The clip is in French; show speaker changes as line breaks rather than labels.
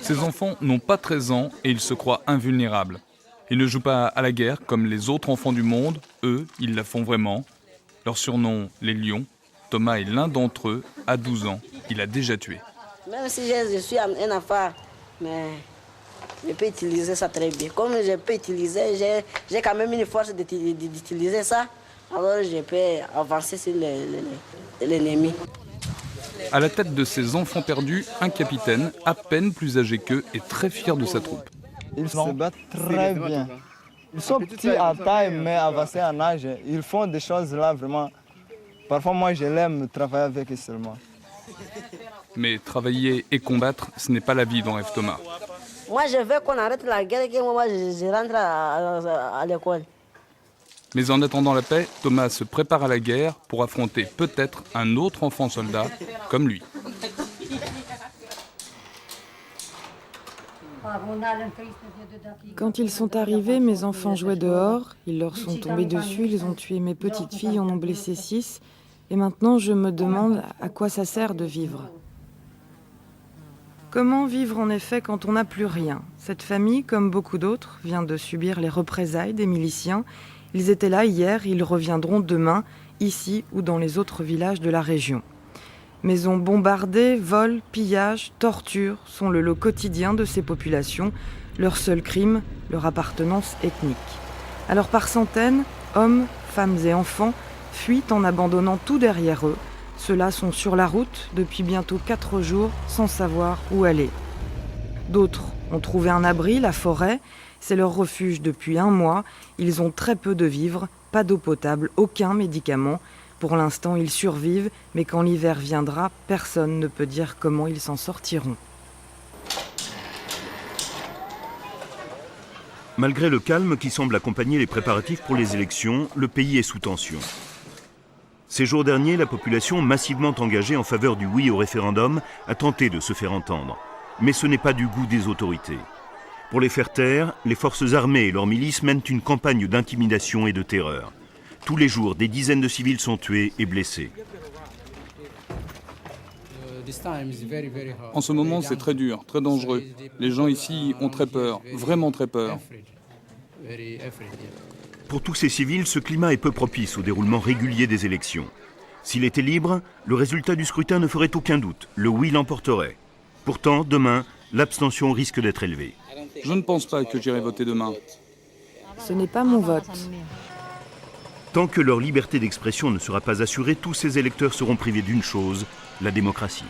Ces enfants n'ont pas 13 ans et ils se croient invulnérables. Ils ne jouent pas à la guerre comme les autres enfants du monde. Eux, ils la font vraiment. Leur surnom, les lions. Thomas est l'un d'entre eux. À 12 ans, il a déjà tué.
Même si je suis un enfant, mais je peux utiliser ça très bien. Comme je peux utiliser, j'ai quand même une force d'utiliser ça. Alors je peux avancer sur l'ennemi.
À la tête de ces enfants perdus, un capitaine, à peine plus âgé qu'eux, est très fier de sa troupe.
Ils se battent très bien. Ils sont petits en taille, mais avancés en âge. Ils font des choses là vraiment. Parfois, moi, je l'aime travailler avec eux seulement.
Mais travailler et combattre, ce n'est pas la vie dont rêve Thomas.
Moi, je veux qu'on arrête la guerre et que moi, je rentre à l'école.
Mais en attendant la paix, Thomas se prépare à la guerre pour affronter peut-être un autre enfant soldat comme lui.
Quand ils sont arrivés, mes enfants jouaient dehors, ils leur sont tombés dessus, ils ont tué mes petites filles, en ont blessé 6. Et maintenant, je me demande à quoi ça sert de vivre. Comment vivre en effet quand on n'a plus rien? Cette famille, comme beaucoup d'autres, vient de subir les représailles des miliciens. Ils étaient là hier, ils reviendront demain, ici ou dans les autres villages de la région. Maisons bombardées, vols, pillages, tortures sont le lot quotidien de ces populations. Leur seul crime, leur appartenance ethnique. Alors par centaines, hommes, femmes et enfants fuient en abandonnant tout derrière eux. Ceux-là sont sur la route depuis bientôt 4 jours sans savoir où aller. D'autres ont trouvé un abri, la forêt. C'est leur refuge depuis 1 mois. Ils ont très peu de vivres, pas d'eau potable, aucun médicament. Pour l'instant, ils survivent, mais quand l'hiver viendra, personne ne peut dire comment ils s'en sortiront.
Malgré le calme qui semble accompagner les préparatifs pour les élections, le pays est sous tension. Ces jours derniers, la population massivement engagée en faveur du oui au référendum a tenté de se faire entendre. Mais ce n'est pas du goût des autorités. Pour les faire taire, les forces armées et leurs milices mènent une campagne d'intimidation et de terreur. Tous les jours, des dizaines de civils sont tués et blessés.
En ce moment, c'est très dur, très dangereux. Les gens ici ont très peur, vraiment très peur.
Pour tous ces civils, ce climat est peu propice au déroulement régulier des élections. S'il était libre, le résultat du scrutin ne ferait aucun doute. Le oui l'emporterait. Pourtant, demain, l'abstention risque d'être élevée.
Je ne pense pas que j'irai voter demain.
Ce n'est pas mon vote.
Tant que leur liberté d'expression ne sera pas assurée, tous ces électeurs seront privés d'une chose, la démocratie.